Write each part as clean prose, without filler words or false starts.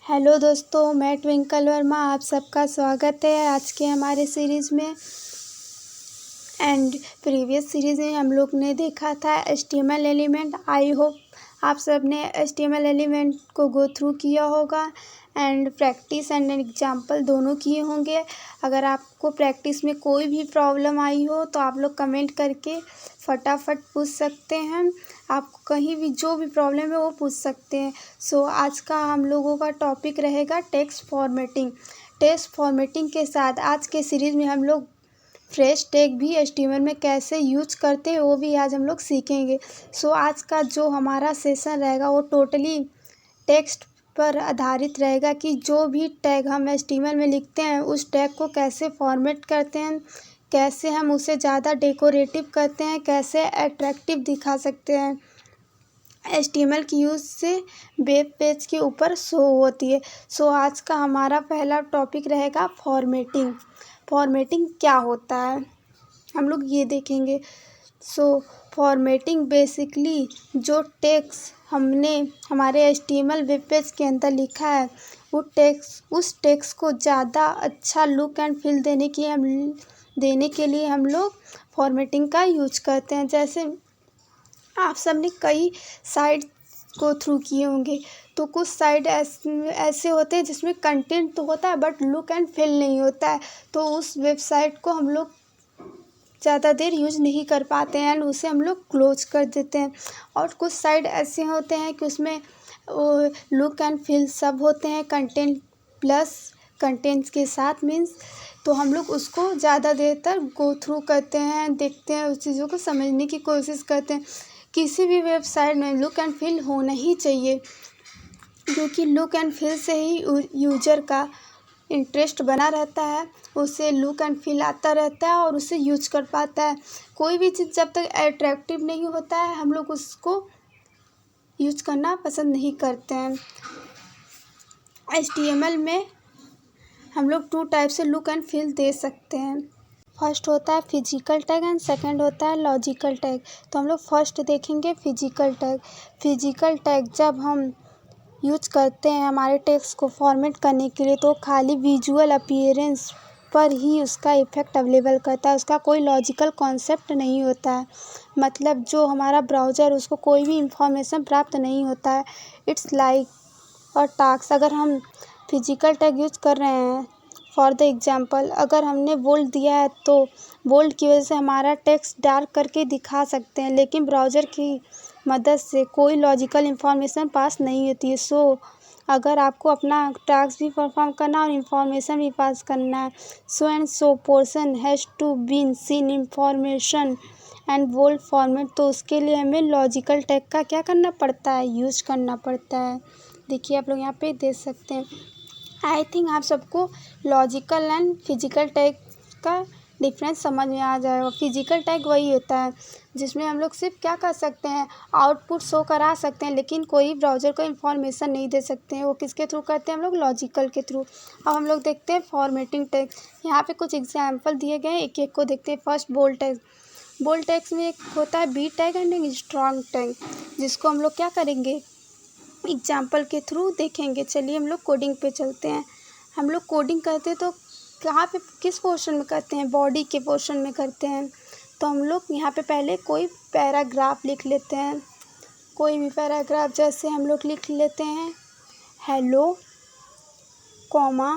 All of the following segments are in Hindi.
हेलो दोस्तों, मैं ट्विंकल वर्मा। आप सबका स्वागत है आज के हमारे सीरीज़ में। प्रीवियस सीरीज़ में हम लोग ने देखा था HTML एलिमेंट। आई होप आप सब ने HTML एलिमेंट को गो थ्रू किया होगा एंड प्रैक्टिस एंड एग्जाम्पल दोनों किए होंगे। अगर आपको प्रैक्टिस में कोई भी प्रॉब्लम आई हो तो आप लोग कमेंट करके फटाफट पूछ सकते हैं। आपको कहीं भी जो भी प्रॉब्लम है वो पूछ सकते हैं। आज का हम लोगों का टॉपिक रहेगा टेक्स्ट फॉर्मेटिंग। टेक्स्ट फॉर्मेटिंग के साथ आज के सीरीज़ में हम लोग फ्रेश टैग भी HTML में कैसे यूज करते हैं वो भी आज हम लोग सीखेंगे। आज का जो हमारा सेशन रहेगा वो टोटली टेक्स्ट पर आधारित रहेगा कि जो भी टैग हम HTML में लिखते हैं उस टैग को कैसे फॉर्मेट करते हैं, कैसे हम उसे ज़्यादा डेकोरेटिव करते हैं, कैसे अट्रैक्टिव दिखा सकते हैं। HTML की यूज़ से वेब पेज के ऊपर शो होती है। आज का हमारा पहला टॉपिक रहेगा फॉर्मेटिंग। फॉर्मेटिंग क्या होता है हम लोग ये देखेंगे। फॉर्मेटिंग बेसिकली जो टेक्स्ट हमने हमारे HTML वेब पेज के अंदर लिखा है उस टेक्स्ट को ज़्यादा अच्छा लुक एंड फील देने के लिए हम लोग फॉर्मेटिंग का यूज करते हैं। जैसे आप सब ने कई साइट को थ्रू किए होंगे तो कुछ साइट ऐसे होते हैं जिसमें कंटेंट तो होता है बट लुक एंड फील नहीं होता है, तो उस वेबसाइट को हम लोग ज़्यादा देर यूज नहीं कर पाते हैं एंड उसे हम लोग क्लोज कर देते हैं। और कुछ साइट ऐसे होते हैं कि उसमें लुक एंड फील सब होते हैं, कंटेंट प्लस कंटेंट्स के साथ मीन्स, तो हम लोग उसको ज़्यादा देर तक गो थ्रू करते हैं, देखते हैं, उस चीज़ों को समझने की कोशिश करते हैं। किसी भी वेबसाइट में लुक एंड फील होना ही चाहिए क्योंकि लुक एंड फील से ही यूजर का इंटरेस्ट बना रहता है, उसे लुक एंड फील आता रहता है और उसे यूज कर पाता है। कोई भी चीज़ जब तक अट्रैक्टिव नहीं होता है हम लोग उसको यूज करना पसंद नहीं करते हैं। HTML में हम लोग 2 टाइप से लुक एंड फील दे सकते हैं। फर्स्ट होता है फिजिकल टैग एंड सेकंड होता है लॉजिकल टैग। तो हम लोग फर्स्ट देखेंगे फिजिकल टैग। फिजिकल टैग जब हम यूज करते हैं हमारे टेक्स्ट को फॉर्मेट करने के लिए तो खाली विजुअल अपीयरेंस पर ही उसका इफ़ेक्ट अवेलेबल करता है, उसका कोई लॉजिकल कॉन्सेप्ट नहीं होता है। मतलब जो हमारा ब्राउज़र उसको कोई भी इंफॉर्मेशन प्राप्त नहीं होता है। इट्स लाइक और टास्क। अगर हम फिजिकल टैग यूज कर रहे हैं फॉर द एग्जांपल, अगर हमने बोल्ड दिया है तो बोल्ड की वजह से हमारा टेक्स्ट डार्क करके दिखा सकते हैं, लेकिन ब्राउज़र की मदद से कोई लॉजिकल इंफॉर्मेशन पास नहीं होती है। अगर आपको अपना टास्क भी परफॉर्म करना और इंफॉर्मेशन भी पास करना है, so portion has to been seen information and bold format, तो उसके लिए हमें लॉजिकल टैग का क्या करना पड़ता है, यूज करना पड़ता है। देखिए आप लोग यहाँ पे देख सकते हैं। आई थिंक आप सबको लॉजिकल एंड फिजिकल टैग का डिफरेंस समझ में आ जाएगा। फिजिकल टैग वही होता है जिसमें हम लोग सिर्फ क्या कर सकते हैं, आउटपुट शो करा सकते हैं, लेकिन कोई ब्राउज़र को इन्फॉर्मेशन नहीं दे सकते हैं। वो किसके थ्रू करते हैं हम लोग, लॉजिकल के थ्रू। अब हम लोग देखते हैं फॉर्मेटिंग टैग। यहाँ पे कुछ एग्जाम्पल दिए गए हैं, एक एक को देखते हैं। First bold tag. Bold tags में एक होता है बी टैग एंड एक स्ट्रॉन्ग टैग, जिसको हम लोग क्या करेंगे, एग्जाम्पल के थ्रू देखेंगे। चलिए हम लोग कोडिंग पे चलते हैं। हम लोग कोडिंग करते हैं तो कहाँ पे किस पोर्शन में करते हैं, बॉडी के पोर्शन में करते हैं। तो हम लोग यहाँ पे पहले कोई पैराग्राफ लिख लेते हैं, कोई भी पैराग्राफ। जैसे हम लोग लिख लेते हैं hello comma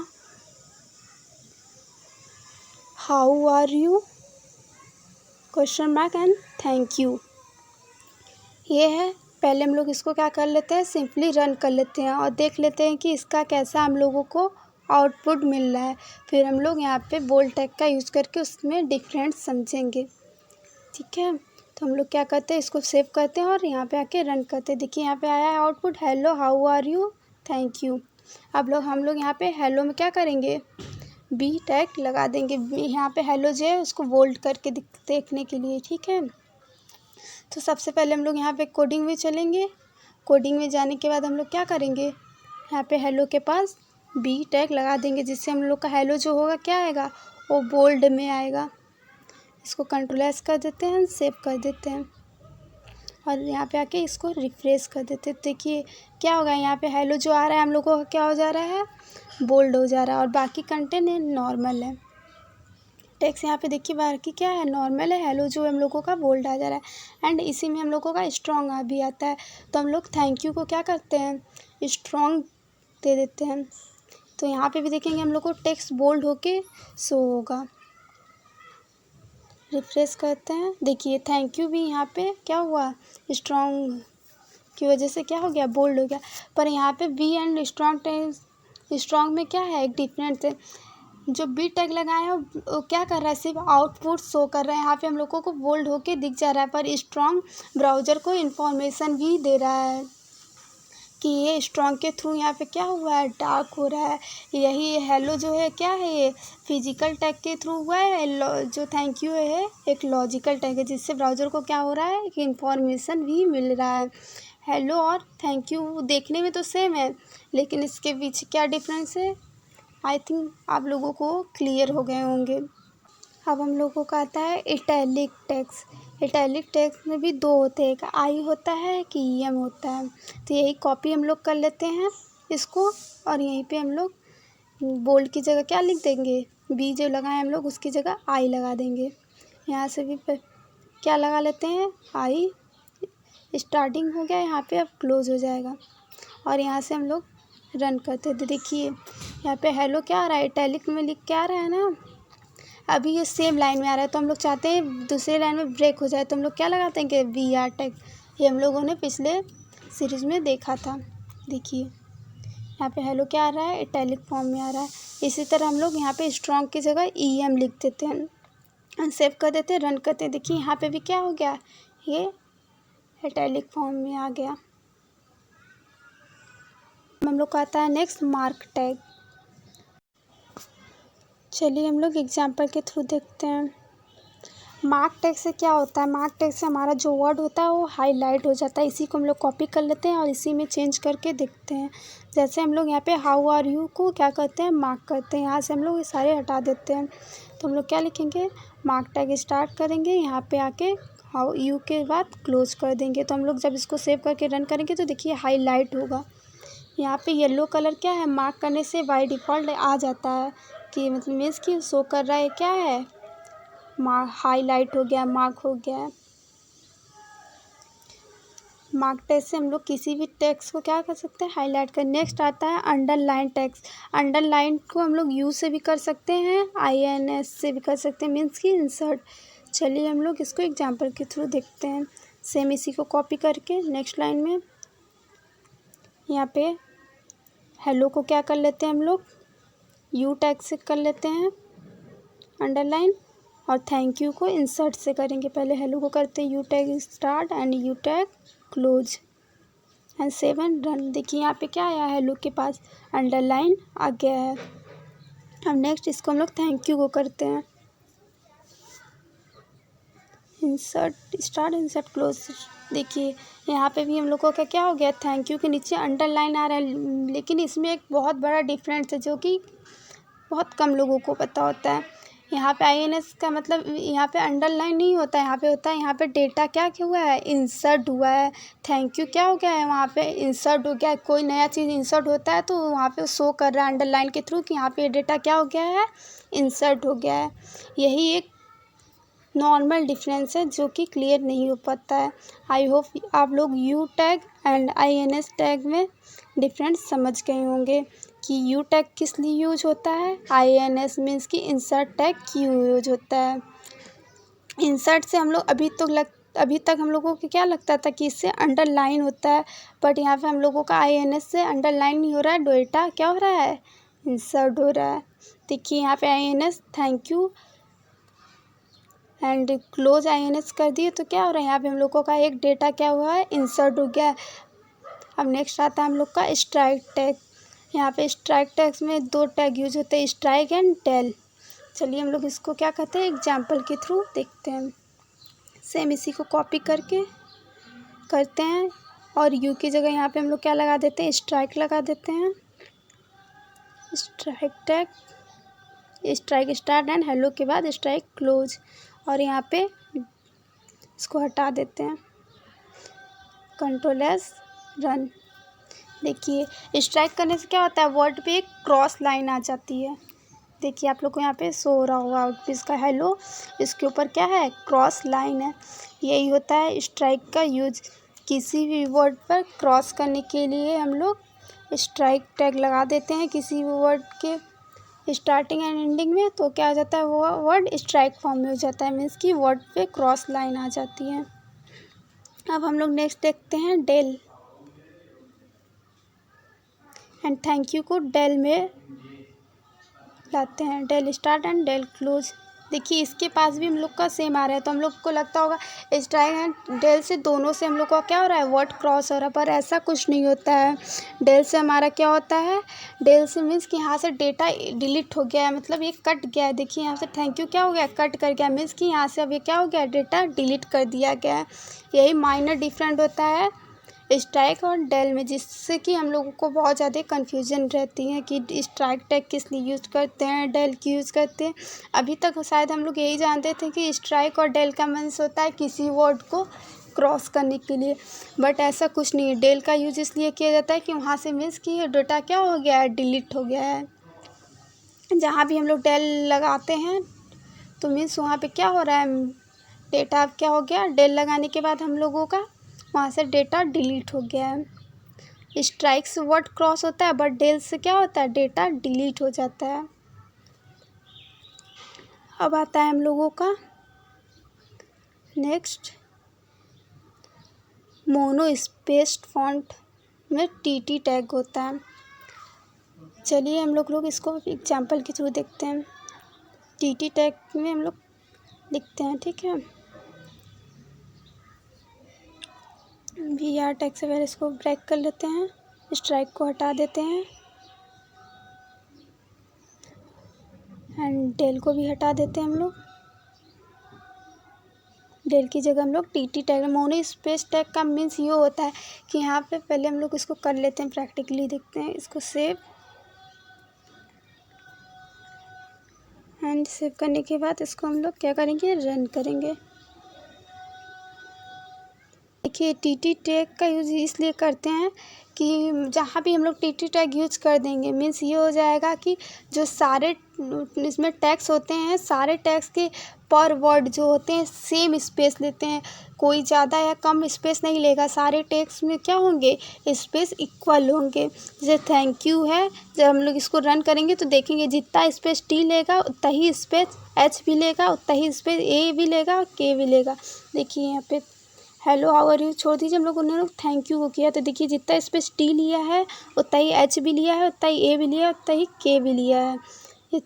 how are you question mark and thank you. ये है। पहले हम लोग इसको क्या कर लेते हैं, सिंपली रन कर लेते हैं और देख लेते हैं कि इसका कैसा हम लोगों को आउटपुट मिल रहा है। फिर हम लोग यहाँ पे बोल्ड टैग का यूज़ करके उसमें डिफरेंस समझेंगे। ठीक है, तो हम लोग क्या करते हैं, इसको सेव करते हैं और यहाँ पे आके रन करते हैं। देखिए यहाँ पे आया है output hello how are you thank you. अब हम लोग यहाँ पे हेलो में क्या करेंगे, बी टैग लगा देंगे। यहाँ पे हेलो जो है उसको बोल्ड करके देखने के लिए। ठीक है, तो सबसे पहले हम लोग यहाँ पे कोडिंग में चलेंगे। कोडिंग में जाने के बाद हम लोग क्या करेंगे, यहाँ पे हेलो के पास बी टैग लगा देंगे, जिससे हम लोग का हेलो जो होगा क्या आएगा, वो बोल्ड में आएगा। इसको कंट्रोल एस कर देते हैं, सेव कर देते हैं। और यहाँ पे आके इसको रिफ्रेश कर देते। देखिए क्या होगा, यहाँ पे हेलो जो आ रहा है हम लोगों का क्या हो जा रहा है, बोल्ड हो जा रहा है, और बाकी कंटेंट नॉर्मल है। टेक्स्ट यहाँ पे देखिए बाकी क्या है, नॉर्मल है, हेलो जो हम लोगों का बोल्ड आ जा रहा है। एंड इसी में हम लोगों का स्ट्रॉन्ग आ भी आता है, तो हम लोग थैंक यू को क्या करते हैं, स्ट्रॉन्ग दे देते हैं। तो यहाँ पे भी देखेंगे हम लोग को टेक्स्ट बोल्ड होके शो होगा। रिफ्रेश करते हैं, देखिए थैंक यू भी यहाँ पे क्या हुआ, स्ट्रॉन्ग की वजह से क्या हो गया, बोल्ड हो गया। पर यहाँ पे बी एंड स्ट्रॉन्ग में क्या है, एक डिफरेंस है। जो बी टैग लगाए हैं वो क्या कर रहा है, सिर्फ आउटपुट शो कर रहा है, यहाँ पे हम लोगों को बोल्ड होके दिख जा रहा है। पर स्ट्रॉन्ग ब्राउज़र को इन्फॉर्मेशन भी दे रहा है कि ये स्ट्रॉन्ग के थ्रू यहाँ पे क्या हुआ है, डार्क हो रहा है। यही हेलो जो है क्या है, ये फिजिकल टैग के थ्रू हुआ है। जो थैंक यू है एक लॉजिकल टैग है, जिससे ब्राउज़र को क्या हो रहा है कि इन्फॉर्मेशन भी मिल रहा है। हेलो और थैंक यू देखने में तो सेम है, लेकिन इसके पीछे क्या डिफरेंस है, आई थिंक आप लोगों को क्लियर हो गए होंगे। अब हम लोगों का आता है इटैलिक टेक्स्ट। इटैलिक टेक्स्ट में भी दो होते हैं, एक आई होता है, एक ई एम होता है। तो यही कॉपी हम लोग कर लेते हैं इसको, और यहीं पे हम लोग बोल्ड की जगह क्या लिख देंगे, बी जो लगाए हम लोग उसकी जगह आई लगा देंगे। यहाँ से भी क्या लगा लेते हैं, आई स्टार्टिंग हो गया, यहाँ पे अब क्लोज हो जाएगा। और यहाँ से हम लोग रन करते थे। देखिए यहाँ पे हेलो क्या आ रहा है, इटैलिक में लिख के आ रहा है ना, अभी ये सेम लाइन में आ रहा है। तो हम लोग चाहते हैं दूसरे लाइन में ब्रेक हो जाए, तो हम लोग क्या लगाते हैं कि वी आर टैग। ये हम लोगों ने पिछले सीरीज में देखा था। देखिए यहाँ पे हेलो क्या आ रहा है, इटैलिक फॉर्म में आ रहा है। इसी तरह हम लोग यहाँ पे स्ट्रॉन्ग की जगह ई एम लिख देते हैं, सेव कर देते हैं, रन करते हैं। देखिए यहाँ पे भी क्या हो गया, ये इटैलिक फॉर्म में आ गया। हम लोग का आता है नेक्स्ट मार्क टैग। चलिए हम लोग एग्जाम्पल के थ्रू देखते हैं। मार्क टैग से क्या होता है, मार्क टैग से हमारा जो वर्ड होता है वो हाईलाइट हो जाता है। इसी को हम लोग कॉपी कर लेते हैं और इसी में चेंज करके देखते हैं। जैसे हम लोग यहाँ पे हाउ आर यू को क्या करते हैं, मार्क करते हैं। यहाँ से हम लोग ये सारे हटा देते हैं। तो हम लोग क्या लिखेंगे, मार्क टैग स्टार्ट करेंगे, यहाँ पे आके हाउ यू के बाद क्लोज कर देंगे। तो हम लोग जब इसको सेव करके रन करेंगे तो देखिए हाईलाइट होगा। यहाँ पे येलो कलर क्या है, मार्क करने से बाय डिफ़ॉल्ट आ जाता है कि मतलब मीन्स कि शो कर रहा है क्या है, मार्क हाईलाइट हो गया, मार्क हो गया है। मार्क टेक्स्ट से हम लोग किसी भी टेक्स्ट को क्या कर सकते हैं, हाईलाइट कर। नेक्स्ट आता है अंडरलाइन टेक्स्ट। अंडरलाइन को हम लोग यू से भी कर सकते हैं, INS से भी कर सकते हैं, मीन्स कि इंसर्ट। चलिए हम लोग इसको एग्जाम्पल के थ्रू देखते हैं। सेम इसी को कॉपी करके नेक्स्ट लाइन में यहाँ पे हेलो को क्या कर लेते हैं हम लोग, यू टैग से कर लेते हैं अंडरलाइन, और थैंक यू को इंसर्ट से करेंगे। पहले हेलो को करते हैं you tag start and you tag close and save and run. देखिए यहाँ पे क्या आया, हेलो के पास अंडरलाइन आ गया है। अब नेक्स्ट इसको हम लोग थैंक यू को करते हैं, इंसर्ट स्टार्ट इंसर्ट क्लोज। देखिए यहाँ पे भी हम लोगों का क्या हो गया, थैंक यू के नीचे अंडरलाइन आ रहा है, लेकिन इसमें एक बहुत बड़ा डिफरेंस है जो कि बहुत कम लोगों को पता होता है। यहाँ पे INS का मतलब यहाँ पे अंडरलाइन नहीं होता है, यहाँ पे होता है, यहाँ पे डेटा क्या हुआ है, इंसर्ट हुआ है। थैंक यू क्या हो गया है, वहाँ पे इंसर्ट हो गया है। कोई नया चीज़ इंसर्ट होता है तो वहाँ पे शो कर रहा है अंडरलाइन के थ्रू कि यहाँ पे डेटा क्या हो गया है, इंसर्ट हो गया है। यही एक नॉर्मल डिफरेंस है जो कि क्लियर नहीं हो पाता है। आई होप आप लोग you tag and INS tag में डिफरेंस समझ गए होंगे कि यू टैग किस लिए यूज होता है, INS मीन्स कि इंसर्ट टैग क्यों यूज होता है। इंसर्ट से हम लोग अभी तक हम लोगों को क्या लगता था कि इससे अंडरलाइन होता है, बट यहाँ पे हम लोगों का INS से अंडरलाइन नहीं हो रहा है, डेटा क्या हो रहा है, इंसर्ट हो रहा है। देखिए यहाँ पे INS thank you and close INS कर दिए तो क्या हो रहा है, यहाँ पे हम लोगों का एक डेटा क्या हुआ है, इंसर्ट हो गया है। अब नेक्स्ट आता है हम लोग का स्ट्राइक टैग। यहाँ पे स्ट्राइक टैग्स में दो टैग यूज होते हैं, स्ट्राइक एंड टेल। चलिए हम लोग इसको क्या कहते हैं, एग्जाम्पल के थ्रू देखते हैं। सेम इसी को कॉपी करके करते हैं और यू की जगह यहाँ पे हम लोग क्या लगा देते हैं, स्ट्राइक लगा देते हैं। Strike tag, strike start and hello के बाद स्ट्राइक क्लोज, और यहाँ पे इसको हटा देते हैं। Control S run. देखिए स्ट्राइक करने से क्या होता है, वर्ड पे एक क्रॉस लाइन आ जाती है। देखिए आप लोग को यहाँ पे शो हो रहा होगा आउटपीस का हेलो, इसके ऊपर क्या है, क्रॉस लाइन है। यही होता है स्ट्राइक का यूज। किसी भी वर्ड पर क्रॉस करने के लिए हम लोग स्ट्राइक टैग लगा देते हैं किसी भी वर्ड के स्टार्टिंग एंड एंडिंग में, तो क्या हो जाता है, वो वर्ड स्ट्राइक फॉर्म में हो जाता है, मीन्स कि वर्ड पे क्रॉस लाइन आ जाती है। अब हम लोग नेक्स्ट देखते हैं डेल एंड थैंक यू को डेल में लाते हैं, del start and del close. देखिए इसके पास भी हम लोग का सेम आ रहा है, तो हम लोग को लगता होगा स्ट्राइक एंड डेल से दोनों से हम लोग का क्या हो रहा है, वर्ड क्रॉस हो रहा है, पर ऐसा कुछ नहीं होता है। डेल से हमारा क्या होता है, डेल से मीन्स कि यहाँ से डेटा डिलीट हो गया है, मतलब ये कट गया है। देखिए यहाँ से थैंक यू क्या हो गया, कट कर गया, मीन्स कि यहाँ से अब ये क्या हो गया, डेटा डिलीट कर दिया गया है। यही माइनर डिफरेंट होता है स्ट्राइक और डेल में, जिससे कि हम लोगों को बहुत ज़्यादा कन्फ्यूजन रहती है कि स्ट्राइक टैग किस लिए यूज़ करते हैं, डेल की यूज़ करते हैं। अभी तक शायद हम लोग यही जानते थे कि स्ट्राइक और डेल का मीन्स होता है किसी वर्ड को क्रॉस करने के लिए, बट ऐसा कुछ नहीं है। डेल का यूज इसलिए किया जाता है कि वहाँ से मीन्स कि डेटा क्या हो गया है, डिलीट हो गया है। जहाँ भी हम लोग डेल लगाते हैं तो मीन्स वहाँ पे क्या हो रहा है, डेटा अब क्या हो गया, डेल लगाने के बाद हम लोगों का वहाँ से डेटा डिलीट हो गया है। स्ट्राइक से वर्ड क्रॉस होता है, बट डेल से क्या होता है, डेटा डिलीट हो जाता है। अब आता है हम लोगों का नेक्स्ट मोनो स्पेस्ड फॉन्ट में टीटी टैग होता है। चलिए हम लोग इसको एग्जाम्पल के थ्रू देखते हैं। टीटी टैग में हम लोग लिखते हैं, ठीक है। VR टैग से पहले इसको ब्रेक कर लेते हैं, स्ट्राइक को हटा देते हैं एंड डेल को भी हटा देते हैं हम लोग। डेल की जगह हम लोग TT tag, mono space tag का मीन्स ये होता है कि यहाँ पे पहले हम लोग इसको कर लेते हैं, प्रैक्टिकली देखते हैं। इसको सेव एंड सेव करने के बाद इसको हम लोग क्या करेंगे, रन करेंगे। देखिए टीटी टैग का यूज़ इसलिए करते हैं कि जहाँ भी हम लोग टीटी टैग यूज़ कर देंगे, मीन्स ये हो जाएगा कि जो सारे इसमें टैग्स होते हैं, सारे टैग्स के पर वर्ड जो होते हैं सेम स्पेस लेते हैं, कोई ज़्यादा या कम स्पेस नहीं लेगा। सारे टैग्स में क्या होंगे, स्पेस इक्वल होंगे। जैसे थैंक यू है, जब हम लोग इसको रन करेंगे तो देखेंगे जितना स्पेस टी लेगा उतना ही स्पेस एच भी लेगा, उतना ही स्पेस ए भी लेगा और के भी लेगा। देखिए यहाँ पे हेलो हाउ आर यू छोड़ दीजिए, हम लोग उन्होंने थैंक यू को किया, तो देखिए जितना स्पेस टी लिया है उतना ही एच भी लिया है, उतना ही ए भी लिया है, उतना ही के भी लिया है।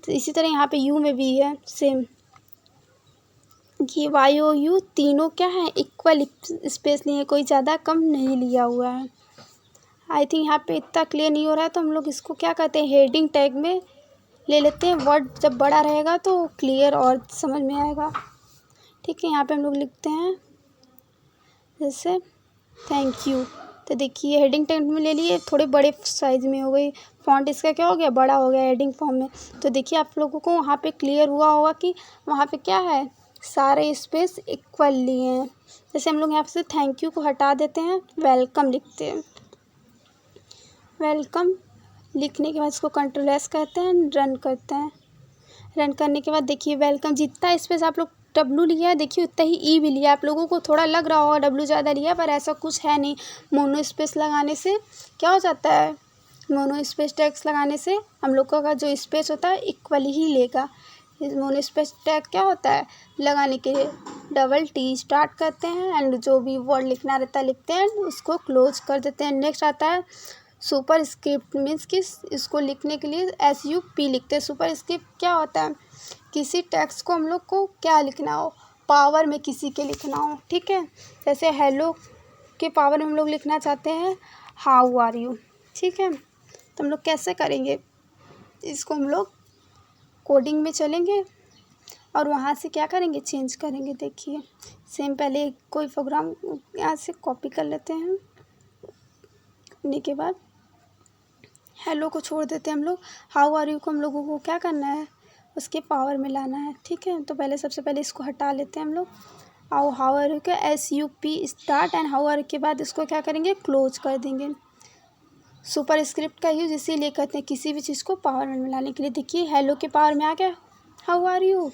इसी तरह यहाँ पे यू में भी है सेम, ये वाई ओ यू तीनों क्या है, इक्वल स्पेस लिए, कोई ज़्यादा कम नहीं लिया हुआ है। आई थिंक यहाँ पे इतना क्लियर नहीं हो रहा है, तो हम लोग इसको क्या कहते हैं, हेडिंग टैग में ले लेते हैं। वर्ड जब बड़ा रहेगा तो क्लियर और समझ में आएगा, ठीक है। यहाँ पे हम लोग लिखते हैं जैसे थैंक यू, तो देखिए हेडिंग टैग में ले लिए, थोड़े बड़े साइज़ में हो गई, फॉन्ट इसका क्या हो गया, बड़ा हो गया हेडिंग फॉर्म में। तो देखिए आप लोगों को वहाँ पे क्लियर हुआ होगा कि वहाँ पे क्या है, सारे स्पेस इक्वल लिए हैं। जैसे हम लोग यहाँ से थैंक यू को हटा देते हैं, वेलकम लिखते हैं। वेलकम लिखने के बाद इसको कंट्रोल एस कहते हैं, रन करते हैं। रन करने के बाद देखिए वेलकम, जितना स्पेस आप लोग डब्लू लिया है देखिए उतना ही ई भी लिया। आप लोगों को थोड़ा लग रहा होगा डब्लू ज़्यादा लिया, पर ऐसा कुछ है नहीं। मोनो स्पेस लगाने से क्या हो जाता है, मोनो स्पेस टैग्स लगाने से हम लोग का जो स्पेस होता है इक्वल ही लेगा। इस मोनो स्पेस टैग क्या होता है, लगाने के लिए डबल टी स्टार्ट करते हैं एंड जो भी वर्ड लिखना रहता है लिखते हैं, उसको क्लोज कर देते हैं। नेक्स्ट आता है सुपर स्क्रिप्ट, मीन्स कि इसको लिखने के लिए SUP लिखते हैं। सुपर स्क्रिप्ट क्या होता है, किसी टेक्स्ट को हम लोग को क्या लिखना हो, पावर में किसी के लिखना हो, ठीक है। जैसे हेलो के पावर में हम लोग लिखना चाहते हैं हाउ आर यू, ठीक है। तो हम लोग कैसे करेंगे, इसको हम लोग कोडिंग में चलेंगे और वहाँ से क्या करेंगे, चेंज करेंगे। देखिए सेम पहले कोई प्रोग्राम यहाँ से कॉपी कर लेते हैं, करने के बाद हेलो को छोड़ देते हैं हम लोग। हाउ आर यू को हम लोगों को क्या करना है, उसके पावर में लाना है, ठीक है। तो पहले सबसे पहले इसको हटा लेते हैं हम लोग हाउ आर यू के SUP start and how are you के बाद इसको क्या करेंगे, क्लोज कर देंगे। सुपर स्क्रिप्ट का यूज इसीलिए करते हैं किसी भी चीज़ को पावर में मिलाने के लिए। देखिए हेलो के पावर में आ गया हाउ आर यू,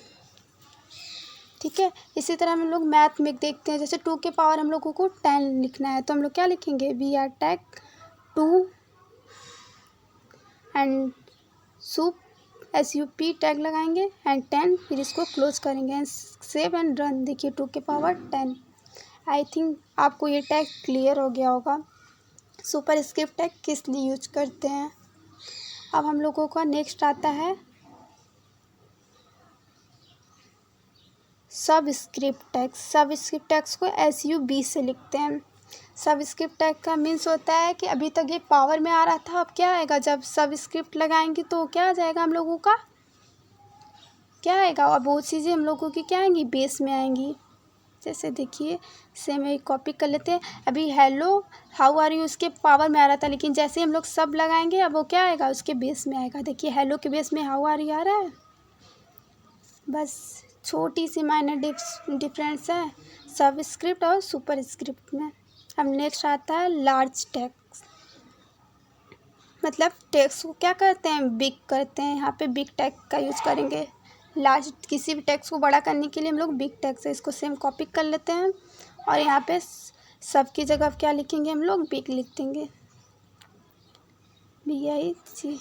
ठीक है। इसी तरह हम लोग मैथ में देखते हैं, जैसे 2 के पावर हम लोगों को 10 लिखना है तो हम लोग क्या लिखेंगे, VR tag 2 and SUP tag लगाएंगे एंड 10, फिर इसको क्लोज करेंगे एंड सेव एंड रन। देखिए 2 के पावर 10। आई थिंक आपको ये टैग क्लियर हो गया होगा सुपर स्क्रिप्ट टैग किस लिए यूज करते हैं। अब हम लोगों का नेक्स्ट आता है सब स्क्रिप्ट टैग। सब स्क्रिप्ट टैग्स को SUB से लिखते हैं। सब स्क्रिप्ट टैग का मीन्स होता है कि अभी तक ये पावर में आ रहा था, अब क्या आएगा, जब सब स्क्रिप्ट लगाएंगे तो क्या आ जाएगा, हम लोगों का क्या आएगा, और बहुत चीज़ें हम लोगों की क्या आएंगी, बेस में आएंगी। जैसे देखिए सेम एक कॉपी कर लेते हैं। अभी हेलो हाउ आर यू उसके पावर में आ रहा था, लेकिन जैसे हम लोग सब लगाएंगे अब वो क्या आएगा, उसके बेस में आएगा। देखिए हेलो के बेस में हाउ आर यू आ रहा है, बस छोटी सी माइनर डिफरेंस है सब स्क्रिप्ट और सुपर स्क्रिप्ट में। अब नेक्स्ट आता है लार्ज टेक्स्ट, मतलब टेक्स्ट को क्या करते हैं, बिग करते हैं। यहाँ पे बिग टेक्स्ट का यूज़ करेंगे। लार्ज किसी भी टेक्स्ट को बड़ा करने के लिए हम लोग बिग टेक्स्ट है, इसको सेम कॉपी कर लेते हैं और यहाँ पे सब की जगह क्या लिखेंगे, हम लोग बिग लिख देंगे, BIG।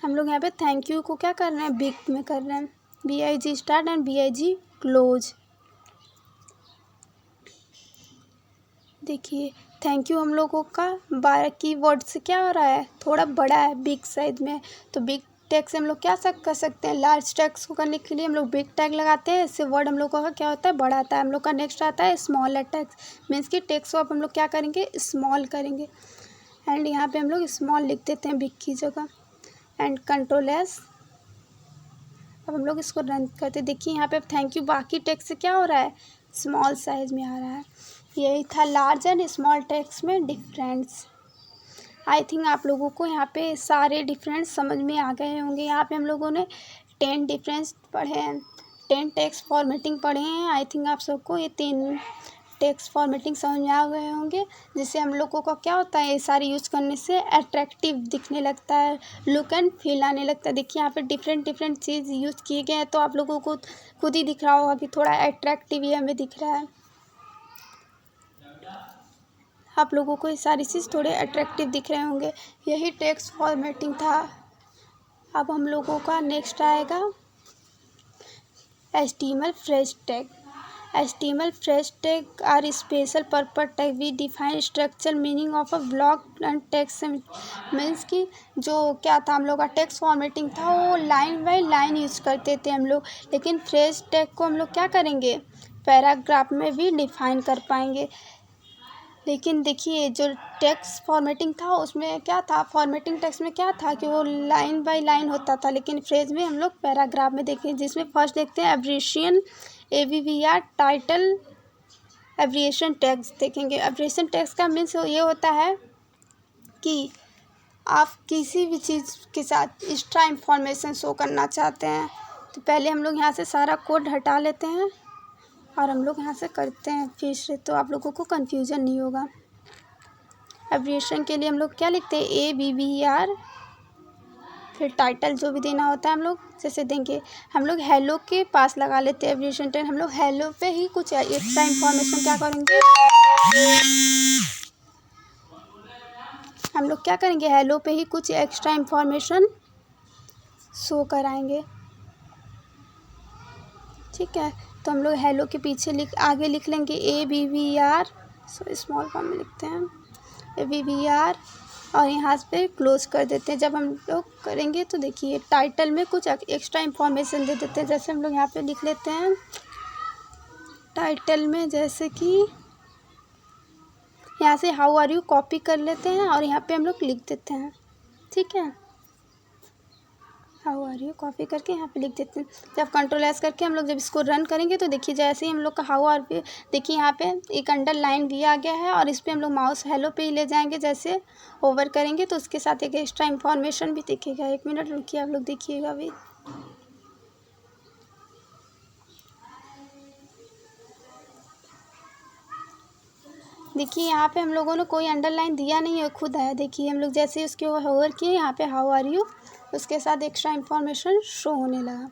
हम लोग यहाँ पे थैंक यू को क्या कर रहे हैं, बिग में कर रहे हैं, BIG start and BIG close. देखिए थैंक यू हम लोगों का 12 की वर्ड से क्या हो रहा है, थोड़ा बड़ा है बिग साइज में, तो बिग टैग से हम लोग क्या कर सकते हैं, लार्ज टैग्स को करने के लिए हम लोग बिग टैग लगाते हैं, इससे वर्ड हम लोगों का क्या होता है, बड़ा आता है। हम लोग का नेक्स्ट आता है स्मॉलर टैग्स, मीन्स कि टेक्स्ट को अब हम लोग क्या करेंगे, स्मॉल करेंगे एंड यहाँ पे हम लोग स्मॉल लिख देते हैं बिग की जगह एंड Ctrl+S। अब हम लोग इसको रन करते, देखिए यहाँ पे थैंक यू बाकी टेक्स्ट से क्या हो रहा है, स्मॉल साइज में आ रहा है। यही था लार्ज एंड स्मॉल टेक्स्ट में डिफरेंस। आई थिंक आप लोगों को यहाँ पे सारे डिफरेंस समझ में आ गए होंगे। यहाँ पे हम लोगों ने 10 डिफरेंस पढ़े हैं, 10 टेक्स्ट फॉर्मेटिंग पढ़े हैं। आई थिंक आप सबको ये 3 टेक्स्ट फॉर्मेटिंग समझ में आ गए होंगे, जिससे हम लोगों का क्या होता है, ये सारे यूज़ करने से अट्रैक्टिव दिखने लगता है, लुक एंड फील आने लगता है। देखिए यहाँ पे डिफरेंट चीज़ यूज़ किए गए हैं, तो आप लोगों को खुद ही दिख रहा होगा कि थोड़ा अट्रैक्टिव ये हमें दिख रहा है। आप लोगों को ये सारी चीज़ थोड़े अट्रैक्टिव दिख रहे होंगे, यही टेक्स्ट फॉर्मेटिंग था। अब हम लोगों का नेक्स्ट आएगा HTML phrase tag. HTML phrase tag are special purpose tag we define structure meaning of a block and text, means कि जो क्या था, हम लोग का टेक्स्ट फॉर्मेटिंग था वो लाइन बाय लाइन यूज़ करते थे हम लोग, लेकिन फ्रेज टैग को हम लोग क्या करेंगे, पैराग्राफ में भी डिफाइन कर पाएंगे। लेकिन देखिए जो टेक्स्ट फॉर्मेटिंग था उसमें क्या था, फॉर्मेटिंग टेक्स्ट में क्या था कि वो लाइन बाय लाइन होता था, लेकिन फ्रेज में हम लोग पैराग्राफ में देखें, जिसमें फर्स्ट देखते हैं एब्रिएशन ABVR टाइटल एब्रिएशन टैग्स देखेंगे। एब्रिएशन टैग्स का मीन्स ये होता है कि आप किसी भी चीज़ के साथ एक्स्ट्रा इंफॉर्मेशन शो करना चाहते हैं, तो पहले हम लोग यहाँ से सारा कोड हटा लेते हैं और हम लोग यहाँ से करते हैं फिर से, तो आप लोगों को कन्फ्यूज़न नहीं होगा। एब्रिएशन के लिए हम लोग क्या लिखते हैं, ABVR, फिर टाइटल जो भी देना होता है हम लोग जैसे देंगे, हम लोग हेलो के पास लगा लेते हैं एब्रिएशन टैग। हम लोग हेलो पे ही कुछ एक्स्ट्रा इंफॉर्मेशन क्या करेंगे, हम लोग क्या करेंगे, हेलो पे ही कुछ एक्स्ट्रा इंफॉर्मेशन शो कराएंगे, ठीक है। तो हम लोग हेलो के पीछे आगे लिख लेंगे ABVR, स्मॉल फॉर्म में लिखते हैं ABVR और यहाँ पे क्लोज कर देते हैं। जब हम लोग करेंगे तो देखिए टाइटल में कुछ एक्स्ट्रा इंफॉर्मेशन दे देते हैं, जैसे हम लोग यहाँ पे लिख लेते हैं टाइटल में, जैसे कि यहाँ से हाउ आर यू कॉपी कर लेते हैं और यहाँ पे हम लोग लिख देते हैं, ठीक है। हाउ आर यू कॉपी करके यहाँ पे लिख देते हैं। जब Ctrl+S करके हम लोग जब इसको रन करेंगे तो देखिए जैसे ही हम लोग का हाउ आर यू, देखिए यहाँ पे एक अंडरलाइन भी आ गया है और इस पर हम लोग माउस हेलो पे ही ले जाएंगे, जैसे ओवर करेंगे तो उसके साथ एक एक्स्ट्रा इंफॉर्मेशन भी दिखेगा। 1 मिनट रुकिए, आप लोग देखिएगा अभी। देखिए यहाँ पे हम लोगों ने कोई अंडरलाइन दिया नहीं है, खुद आया। देखिए हम लोग जैसे ही उसके होवर किए यहाँ पे हाउ आर यू, उसके साथ एक्स्ट्रा इन्फॉर्मेशन शो होने लगा।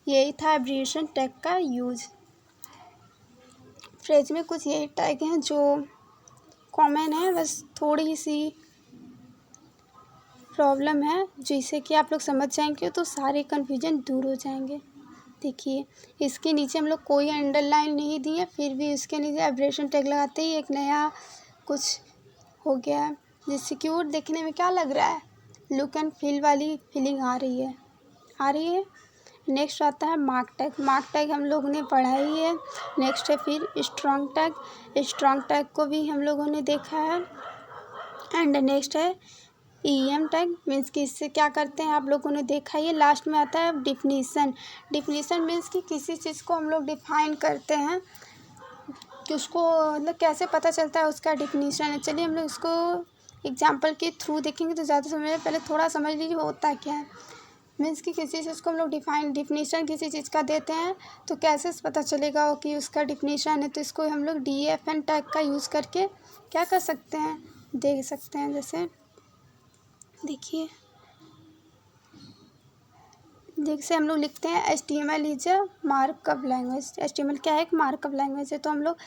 यही था एब्रिविएशन टैग का यूज। फ्रेज में कुछ यही टैग हैं जो कॉमन है, बस थोड़ी सी प्रॉब्लम है जिसे कि आप लोग समझ जाएंगे तो सारे कन्फ्यूजन दूर हो जाएंगे। देखिए इसके नीचे हम लोग कोई अंडरलाइन नहीं दिए, फिर भी इसके नीचे एब्रिविएशन टैग लगाते ही एक नया कुछ हो गया, जिससे कि वो देखने में क्या लग रहा है, लुक एंड फील वाली फीलिंग आ रही है। नेक्स्ट आता है मार्क टैग। मार्क टैग हम लोगों ने पढ़ा ही है। नेक्स्ट है फिर स्ट्रॉन्ग टैग। स्ट्रॉन्ग टैग को भी हम लोगों ने देखा है। एंड नेक्स्ट है EM टैग, मीन्स कि इससे क्या करते हैं आप लोगों ने देखा ही है। लास्ट में आता है डिफिनीसन। डिफिनीसन मीन्स कि किसी चीज़ को हम लोग डिफाइन करते हैं कि उसको मतलब कैसे पता चलता है उसका डिफिनीशन है। चलिए हम लोग इसको एग्जाम्पल के थ्रू देखेंगे तो ज़्यादा समझ पहले थोड़ा समझ लीजिए होता क्या है। मीन्स कि किसी चीज़ को हम लोग डिफिनीशन किसी चीज़ का देते हैं तो कैसे पता चलेगा कि उसका डिफिनीशन है, तो इसको हम लोग DFN टैग का यूज़ करके क्या कर सकते हैं, देख सकते हैं। जैसे देखिए जैसे हम लोग लिखते हैं HTML is a markup language. HTML क्या है, एक मार्कअप लैंग्वेज है। तो हम लोग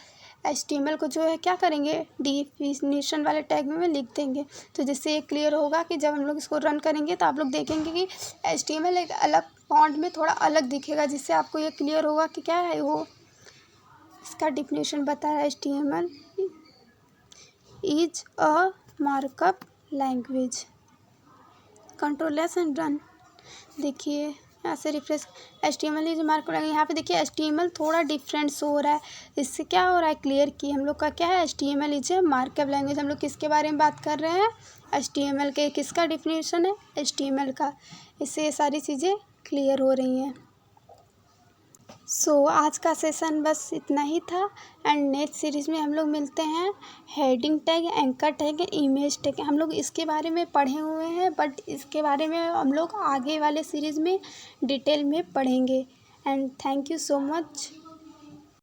HTML को जो है क्या करेंगे, डिफिनीशन वाले टैग में लिख देंगे, तो जिससे ये क्लियर होगा कि जब हम लोग इसको रन करेंगे तो आप लोग देखेंगे कि HTML एक अलग फॉन्ट में थोड़ा अलग दिखेगा, जिससे आपको ये क्लियर होगा कि क्या है वो इसका डिफिनीशन बता रहा है। HTML is a markup language. Control S and run. देखिए यहाँ से refresh, HTML is markup language. यहाँ पे देखिए HTML थोड़ा डिफरेंट शो हो रहा है, इससे क्या हो रहा है, क्लियर कि हम लोग का क्या है, HTML इज मार्कअप लैंग्वेज। हम लोग किसके बारे में बात कर रहे हैं, HTML के। किसका डिफिनीशन है, HTML का। इससे ये सारी चीज़ें क्लियर हो रही हैं। सो आज का सेशन बस इतना ही था। एंड नेक्स्ट सीरीज़ में हम लोग मिलते हैं heading tag, anchor tag, image tag. हम लोग इसके बारे में पढ़े हुए हैं, बट इसके बारे में हम लोग आगे वाले सीरीज़ में डिटेल में पढ़ेंगे। And thank you so much.